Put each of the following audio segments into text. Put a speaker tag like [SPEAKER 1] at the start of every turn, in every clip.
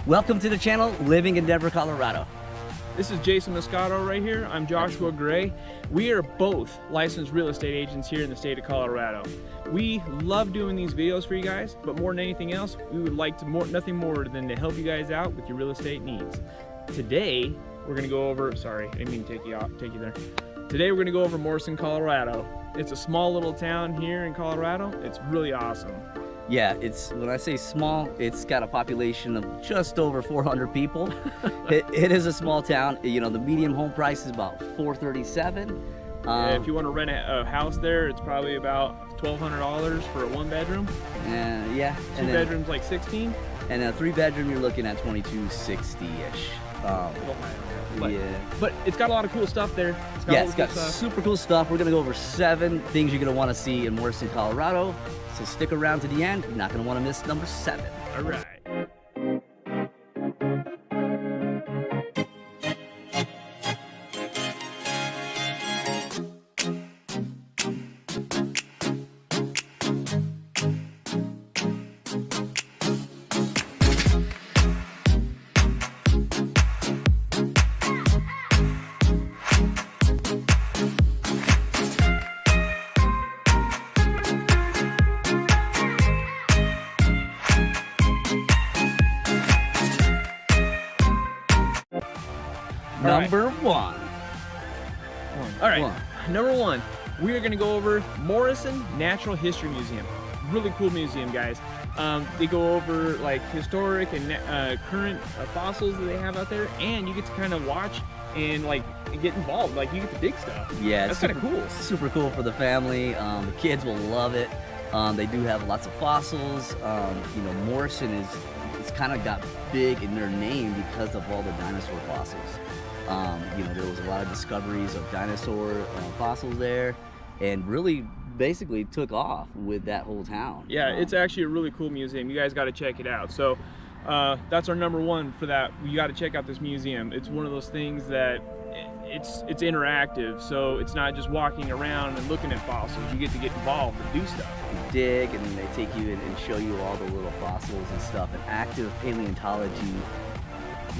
[SPEAKER 1] Welcome to the channel, Living in Denver, Colorado.
[SPEAKER 2] This is Jason Moscato right here. I'm Joshua Gray. We are both licensed real estate agents here in the state of Colorado. We love doing these videos for you guys, but more than anything else, we would like to nothing more than to help you guys out with your real estate needs. Today, we're gonna go over, sorry, I didn't mean to take you there. Today, we're gonna go over Morrison, Colorado. It's a small little town here in Colorado. It's really awesome.
[SPEAKER 1] Yeah, when I say small, it's got a population of just over 400 people. it is a small town. You know, the median home price is about $437.
[SPEAKER 2] If you want to rent a house there, it's probably about $1,200 for a 1-bedroom.
[SPEAKER 1] Yeah.
[SPEAKER 2] Two bedrooms like 16.
[SPEAKER 1] And a 3-bedroom, you're looking at $2,260-ish.
[SPEAKER 2] But it's got a lot of cool stuff there.
[SPEAKER 1] It's got super cool stuff. We're gonna go over 7 things you're gonna want to see in Morrison, Colorado. So stick around to the end. You're not gonna want to miss number 7.
[SPEAKER 2] All right.
[SPEAKER 1] Number one.
[SPEAKER 2] All right, number 1, we are gonna go over Morrison Natural History Museum. Really cool museum, guys. They go over like historic and current fossils that they have out there, and you get to kind of watch and like get involved. Like you get the big stuff.
[SPEAKER 1] Yeah,
[SPEAKER 2] that's kind of cool.
[SPEAKER 1] Super cool for the family. The kids will love it. They do have lots of fossils. You know, Morrison it's kind of got big in their name because of all the dinosaur fossils. You know, there was a lot of discoveries of dinosaur fossils there, and really basically took off with that whole town.
[SPEAKER 2] Yeah, it's actually a really cool museum. You guys got to check it out. So that's our number 1 for that. You got to check out this museum. It's one of those things that it's interactive, so it's not just walking around and looking at fossils. You get to get involved and do stuff.
[SPEAKER 1] You dig, and then they take you in and show you all the little fossils and stuff, and active paleontology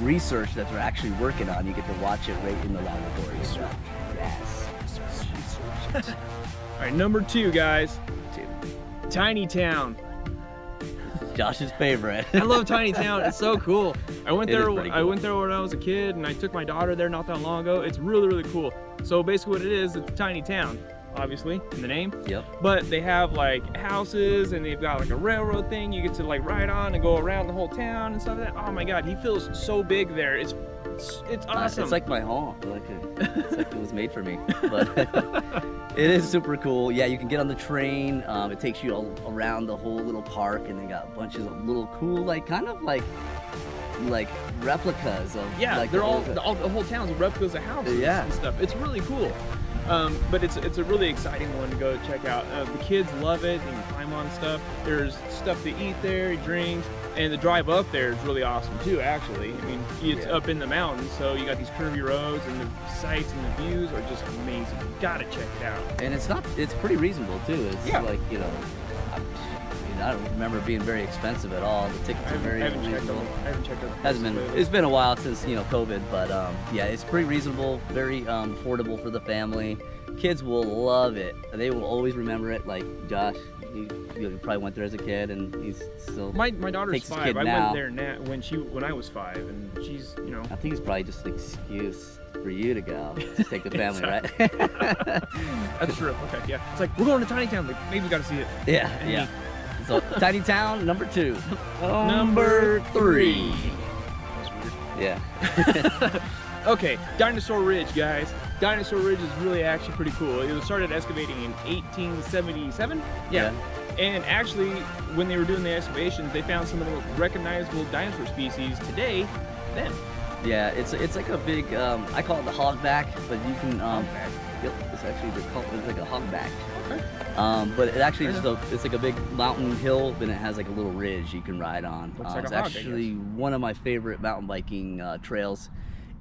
[SPEAKER 1] research that they're actually working on. You get to watch it right in the laboratory. Yes.
[SPEAKER 2] All right, number 2, guys. Tiny Town.
[SPEAKER 1] Josh's favorite.
[SPEAKER 2] I love Tiny Town. It's so cool. I went there.
[SPEAKER 1] Cool.
[SPEAKER 2] I went there when I was a kid, and I took my daughter there not that long ago. It's really, really cool. So basically, what it is, it's a tiny town, obviously in the name.
[SPEAKER 1] Yep.
[SPEAKER 2] But they have like houses, and they've got like a railroad thing you get to like ride on and go around the whole town and stuff like that. Oh my God, he feels so big there. It's awesome.
[SPEAKER 1] It's like my home. It's like it was made for me. But it is super cool. Yeah, you can get on the train. It takes you all around the whole little park, and they got bunches of little cool, like kind of like replicas of.
[SPEAKER 2] Yeah,
[SPEAKER 1] like
[SPEAKER 2] they're the whole town's replicas of houses and stuff. It's really cool. But it's a really exciting one to go check out. The kids love it. They can climb on stuff. There's stuff to eat there, drinks, and the drive up there is really awesome too, actually. I mean, it's up in the mountains, so you got these curvy roads, and the sights and the views are just amazing. You gotta check it out.
[SPEAKER 1] And it's pretty reasonable too. It's like, you know, I don't remember it being very expensive at all. The tickets are very reasonable.
[SPEAKER 2] I haven't checked out.
[SPEAKER 1] It's been a while since, you know, COVID, but yeah, it's pretty reasonable, very affordable for the family. Kids will love it. They will always remember it. Like Josh, he probably went there as a kid, and he's still.
[SPEAKER 2] My daughter's 5. I went there when I was 5, and she's, you know.
[SPEAKER 1] I think it's probably just an excuse for you to go to take the family, right?
[SPEAKER 2] That's true. Okay, yeah. It's like, we're going to Tiny Town. Like, maybe we got to see it.
[SPEAKER 1] Yeah. So Tiny Town, number 2. Number 3.
[SPEAKER 2] That's weird.
[SPEAKER 1] Yeah.
[SPEAKER 2] Okay, Dinosaur Ridge, guys. Dinosaur Ridge is really actually pretty cool. It was started excavating in 1877. Yeah. And actually, when they were doing the excavations, they found some of the most recognizable dinosaur species today then.
[SPEAKER 1] Yeah, it's like a big, I call it the hogback, but you can, yep, it's actually, it's like a hogback. Okay. But it actually is it's like a big mountain hill, then it has like a little ridge you can ride on. It's actually one of my favorite mountain biking trails.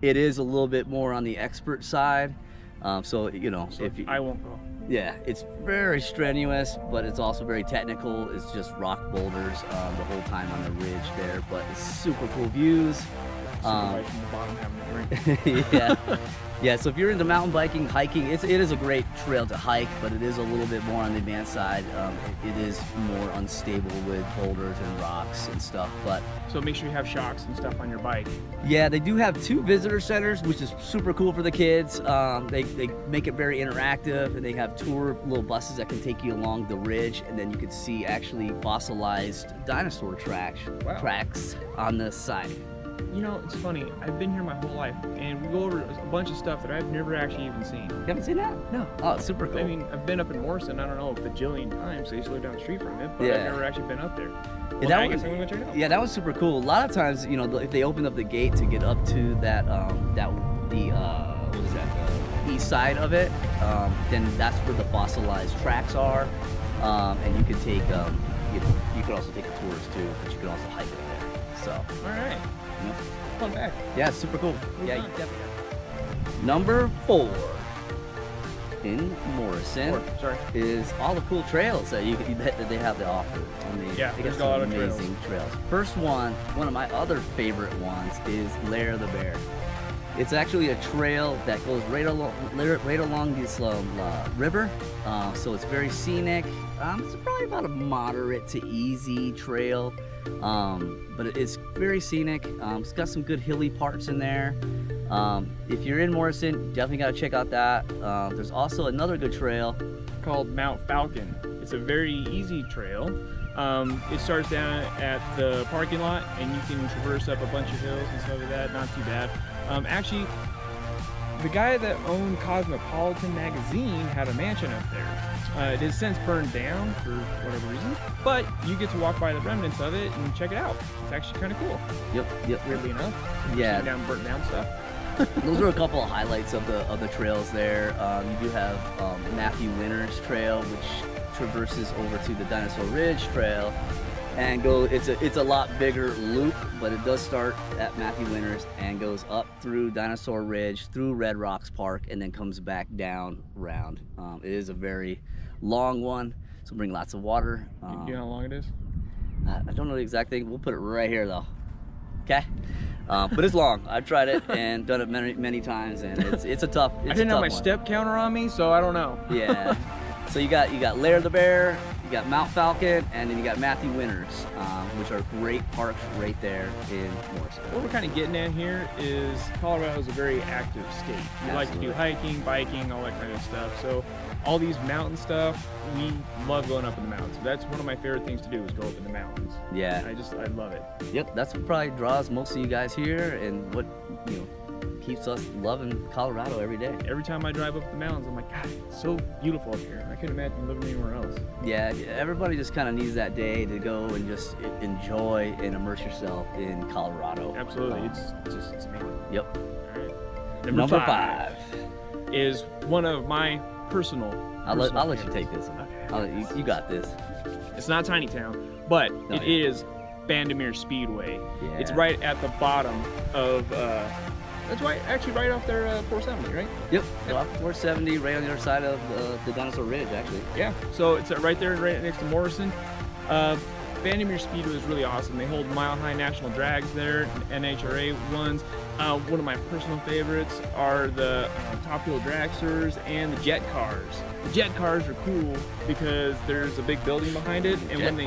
[SPEAKER 1] It is a little bit more on the expert side, so you know, if you,
[SPEAKER 2] I won't go.
[SPEAKER 1] Yeah, it's very strenuous, but it's also very technical. It's just rock boulders the whole time on the ridge there, but it's super cool views.
[SPEAKER 2] Right from the bottom having a drink.
[SPEAKER 1] Yeah. Yeah, so if you're into mountain biking, hiking, it is a great trail to hike, but it is a little bit more on the advanced side. It is more unstable with boulders and rocks and stuff, but...
[SPEAKER 2] So make sure you have shocks and stuff on your bike.
[SPEAKER 1] Yeah, they do have 2 visitor centers, which is super cool for the kids. They make it very interactive, and they have tour little buses that can take you along the ridge, and then you can see actually fossilized dinosaur tracks on the side.
[SPEAKER 2] You know, it's funny, I've been here my whole life, and we go over a bunch of stuff that I've never actually even seen.
[SPEAKER 1] You haven't seen that?
[SPEAKER 2] No.
[SPEAKER 1] Oh, it's super cool.
[SPEAKER 2] I mean, I've been up in Morrison, I don't know, a bajillion times, so I used to live down the street from it, but I've never actually been up there. Well,
[SPEAKER 1] Yeah,
[SPEAKER 2] I guess I'm gonna check it out.
[SPEAKER 1] Yeah, that was super cool. A lot of times, you know, if they open up the gate to get up to that, what is that, the east side of it, then that's where the fossilized tracks are, and you can take, you can also take the tours too, but you can also hike it there. So.
[SPEAKER 2] All right.
[SPEAKER 1] Yep.
[SPEAKER 2] Fun back.
[SPEAKER 1] Yeah, it's super cool. Yeah, you
[SPEAKER 2] fun.
[SPEAKER 1] definitely. Number 4 in Morrison is all the cool trails that that they have to offer. I mean,
[SPEAKER 2] yeah,
[SPEAKER 1] they
[SPEAKER 2] there's
[SPEAKER 1] got
[SPEAKER 2] a
[SPEAKER 1] some
[SPEAKER 2] lot of
[SPEAKER 1] amazing trails. First one of my other favorite ones is Lair the Bear. It's actually a trail that goes right along this river, so it's very scenic. It's probably about a moderate to easy trail, but it's very scenic. It's got some good hilly parts in there. If you're in Morrison, you definitely got to check out that. There's also another good trail
[SPEAKER 2] called Mount Falcon. It's a very easy trail. It starts down at the parking lot, and you can traverse up a bunch of hills and stuff like that. Not too bad. Actually, the guy that owned Cosmopolitan magazine had a mansion up there. It has since burned down for whatever reason, but you get to walk by the remnants of it and check it out. It's actually kind of cool.
[SPEAKER 1] Yep.
[SPEAKER 2] Weirdly enough.
[SPEAKER 1] Yeah.
[SPEAKER 2] Down burnt down stuff.
[SPEAKER 1] Those are a couple of highlights of the trails there. You do have Matthew Winter's trail, which traverses over to the Dinosaur Ridge trail, and it's a lot bigger loop, but it does start at Matthew Winter's and goes up through Dinosaur Ridge, through Red Rocks Park, and then comes back down round. It is a very long one, so bring lots of water.
[SPEAKER 2] Do you know how long it is?
[SPEAKER 1] I don't know the exact thing. We'll put it right here though. Okay. But it's long. I've tried it and done it many times, and it's a tough.
[SPEAKER 2] I didn't have my
[SPEAKER 1] one.
[SPEAKER 2] step counter on me, so I don't know.
[SPEAKER 1] Yeah. So you got Lair the Bear, you got Mount Falcon, and then you got Matthew Winters, which are great parks right there in Morrison.
[SPEAKER 2] What we're kind of getting at here is Colorado is a very active state. We like to do hiking, biking, all that kind of stuff. So all these mountain stuff, we love going up in the mountains. That's one of my favorite things to do is go up in the mountains.
[SPEAKER 1] Yeah.
[SPEAKER 2] I love it.
[SPEAKER 1] Yep, that's what probably draws most of you guys here, and what keeps us loving Colorado every day.
[SPEAKER 2] Every time I drive up the mountains, I'm like, God, it's so beautiful up here. I couldn't imagine living anywhere else.
[SPEAKER 1] Yeah, everybody just kind of needs that day to go and just enjoy and immerse yourself in Colorado.
[SPEAKER 2] Absolutely, it's amazing.
[SPEAKER 1] Yep.
[SPEAKER 2] All right.
[SPEAKER 1] Number 5
[SPEAKER 2] is one of my personal.
[SPEAKER 1] I'll let you take this one.
[SPEAKER 2] Okay.
[SPEAKER 1] You got this.
[SPEAKER 2] It's not Tiny Town, but it is Bandimere Speedway.
[SPEAKER 1] Yeah.
[SPEAKER 2] It's right at the bottom of. That's right, actually right off there, 470, right?
[SPEAKER 1] Yep. Off 470, right on the other side of the Dinosaur Ridge, actually.
[SPEAKER 2] Yeah. So it's right there, right next to Morrison. Bandimere Speedway is really awesome. They hold mile-high national drags there, NHRA ones. One of my personal favorites are the Top Fuel dragsters and the jet cars. The jet cars are cool because there's a big building behind it, and when they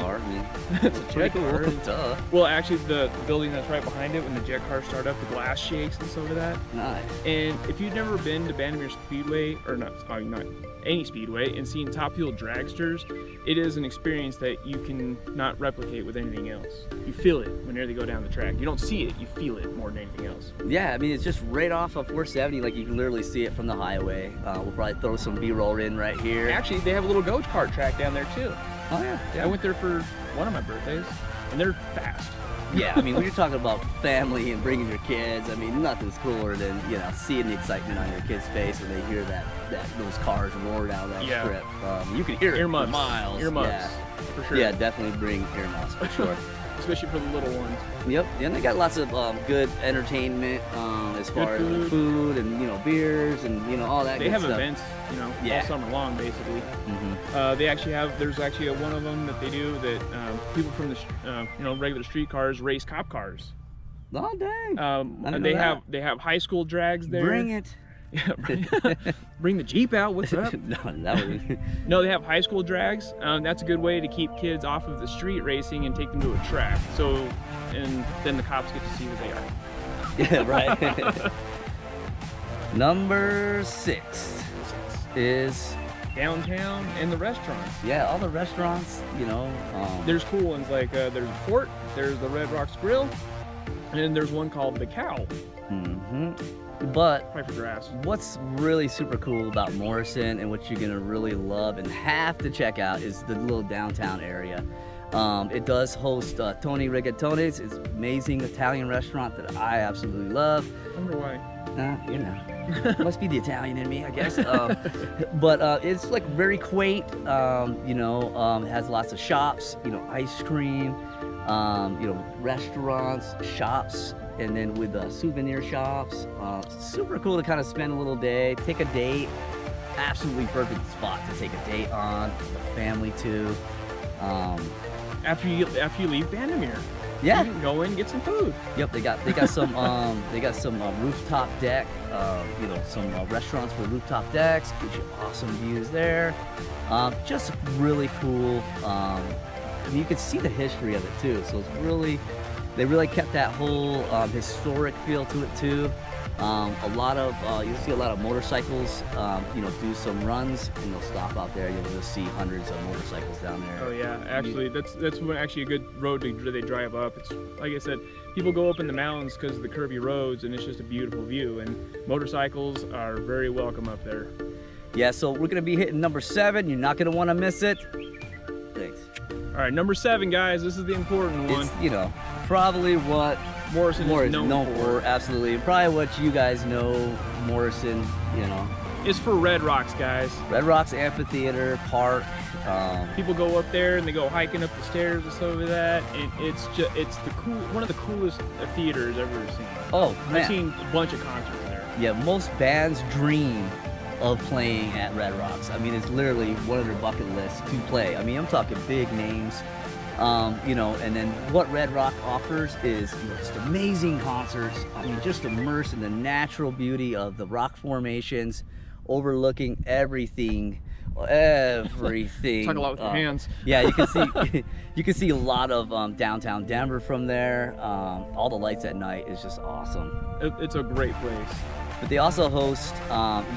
[SPEAKER 1] it's a jet car. Duh.
[SPEAKER 2] Well, actually, the building that's right behind it, when the jet cars start up, the glass shakes and so of that.
[SPEAKER 1] Nice.
[SPEAKER 2] And if you've never been to Bandimere Speedway, or not any speedway, and seen Top Fuel dragsters, it is an experience that you can not replicate with anything else. You feel it whenever they go down the track. You don't see it, you feel it more than anything else.
[SPEAKER 1] Yeah, I mean, it's just right off of 470, like you can literally see it from the highway. We'll probably throw some B-roll in right here.
[SPEAKER 2] Actually, they have a little go-kart track down there too.
[SPEAKER 1] Oh yeah.
[SPEAKER 2] I went there for one of my birthdays, and they're fast.
[SPEAKER 1] Yeah, I mean, when you're talking about family and bringing your kids, I mean, nothing's cooler than, seeing the excitement on your kid's face when they hear that those cars roar down that strip. You can hear it for miles.
[SPEAKER 2] Earmuffs,
[SPEAKER 1] yeah.
[SPEAKER 2] for sure.
[SPEAKER 1] Yeah, definitely bring earmuffs for sure.
[SPEAKER 2] especially for the little ones.
[SPEAKER 1] Yep, and they got lots of good entertainment as far as
[SPEAKER 2] food.
[SPEAKER 1] food and beers and all that.
[SPEAKER 2] They
[SPEAKER 1] good
[SPEAKER 2] have
[SPEAKER 1] stuff.
[SPEAKER 2] events, all summer long, basically. They actually have. There's actually one of them that they do that people from the regular street cars race cop cars.
[SPEAKER 1] Oh dang!
[SPEAKER 2] And they have high school drags there.
[SPEAKER 1] Bring it.
[SPEAKER 2] Yeah, bring the Jeep out. What's up? No, they have high school drags. That's a good way to keep kids off of the street racing and take them to a track. So, and then the cops get to see who they are.
[SPEAKER 1] Yeah, right. Number 6 is
[SPEAKER 2] downtown and the restaurants.
[SPEAKER 1] Yeah, all the restaurants.
[SPEAKER 2] There's cool ones like there's the Fort, there's the Red Rocks Grill, and there's one called the Cow.
[SPEAKER 1] But
[SPEAKER 2] Probably for grass.
[SPEAKER 1] What's really super cool about Morrison and what you're gonna really love and have to check out is the little downtown area. It does host Tony Rigatone's. It's an amazing Italian restaurant that I absolutely love.
[SPEAKER 2] I wonder why.
[SPEAKER 1] Must be the Italian in me, I guess. But it's like very quaint. It has lots of shops. Ice cream. Restaurants, shops. And then with souvenir shops, super cool to kind of spend a little day, take a date. Absolutely perfect spot to take a date on, the family too.
[SPEAKER 2] After you leave Bandimere,
[SPEAKER 1] yeah,
[SPEAKER 2] you can go in and get some food.
[SPEAKER 1] Yep, they got some rooftop deck, some restaurants with rooftop decks. Gives you awesome views there. Just really cool. You can see the history of it too. So it's really. They really kept that whole historic feel to it too. You'll see a lot of motorcycles, do some runs, and they'll stop out there. You'll just see hundreds of motorcycles down there.
[SPEAKER 2] Oh yeah, actually, that's actually a good road to really drive up. It's like I said, people go up in the mountains because of the curvy roads, and it's just a beautiful view. And motorcycles are very welcome up there.
[SPEAKER 1] Yeah, so we're gonna be hitting number 7. You're not gonna want to miss it. Thanks.
[SPEAKER 2] All right, number 7, guys. This is the important one.
[SPEAKER 1] It's probably what
[SPEAKER 2] Morrison is known for.
[SPEAKER 1] Absolutely, probably what you guys know Morrison.
[SPEAKER 2] It's for Red Rocks, guys.
[SPEAKER 1] Red Rocks Amphitheater Park.
[SPEAKER 2] People go up there and they go hiking up the stairs and stuff like that, and it's one of the coolest theaters I've ever seen.
[SPEAKER 1] Oh man,
[SPEAKER 2] I've seen a bunch of concerts there.
[SPEAKER 1] Yeah, most bands dream of playing at Red Rocks. I mean, it's literally one of their bucket lists to play. I mean, I'm talking big names. And then what Red Rock offers is just amazing concerts. I mean, just immersed in the natural beauty of the rock formations, overlooking everything.
[SPEAKER 2] Talk a lot with your hands.
[SPEAKER 1] Yeah, you can see a lot of downtown Denver from there. All the lights at night is just awesome.
[SPEAKER 2] It's a great place.
[SPEAKER 1] But they also host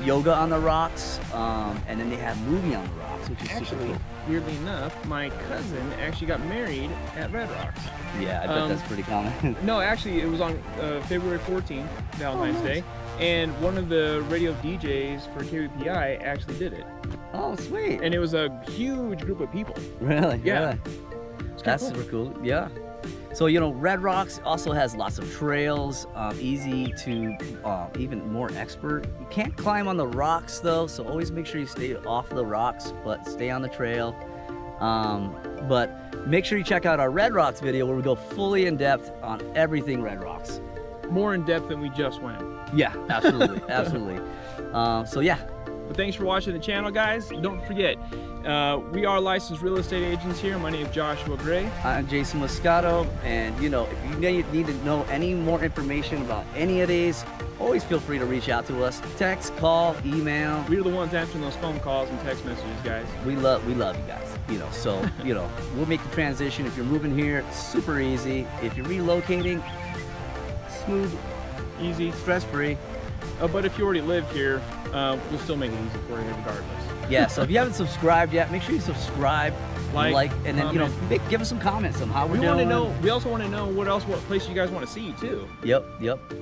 [SPEAKER 1] yoga on the rocks, and then they have movie on the rocks, which is super cool.
[SPEAKER 2] Weirdly enough, my cousin actually got married at Red Rocks.
[SPEAKER 1] Yeah, I bet that's pretty common.
[SPEAKER 2] No, actually, it was on February 14th, Valentine's Day, and one of the radio DJs for KWPI actually did it.
[SPEAKER 1] Oh, sweet.
[SPEAKER 2] And it was a huge group of people.
[SPEAKER 1] Really?
[SPEAKER 2] Yeah.
[SPEAKER 1] Really? That's super cool. Yeah. So, Red Rocks also has lots of trails, easy to even more expert. You can't climb on the rocks though, so always make sure you stay off the rocks, but stay on the trail. But make sure you check out our Red Rocks video where we go fully in depth on everything Red Rocks.
[SPEAKER 2] More in depth than we just went.
[SPEAKER 1] Yeah, absolutely, absolutely. So yeah.
[SPEAKER 2] But thanks for watching the channel, guys. Don't forget, we are licensed real estate agents here. My name is Joshua Gray.
[SPEAKER 1] I'm Jason Moscato, and if you need to know any more information about any of these, always feel free to reach out to us. Text, call, email.
[SPEAKER 2] We're the ones answering those phone calls and text messages, guys.
[SPEAKER 1] We love you guys. So we'll make the transition. If you're moving here, it's super easy. If you're relocating, smooth,
[SPEAKER 2] easy,
[SPEAKER 1] stress-free.
[SPEAKER 2] But if you already live here, we'll still make it easy for you regardless.
[SPEAKER 1] Yeah, so if you haven't subscribed yet, make sure you subscribe, like, and then give us some comments on how we're doing.
[SPEAKER 2] We also want to know what places you guys want to see too.
[SPEAKER 1] Yep.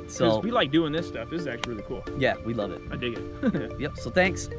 [SPEAKER 1] So
[SPEAKER 2] we like doing this stuff. This is actually really cool.
[SPEAKER 1] Yeah, we love it.
[SPEAKER 2] I dig it.
[SPEAKER 1] Yep. So thanks.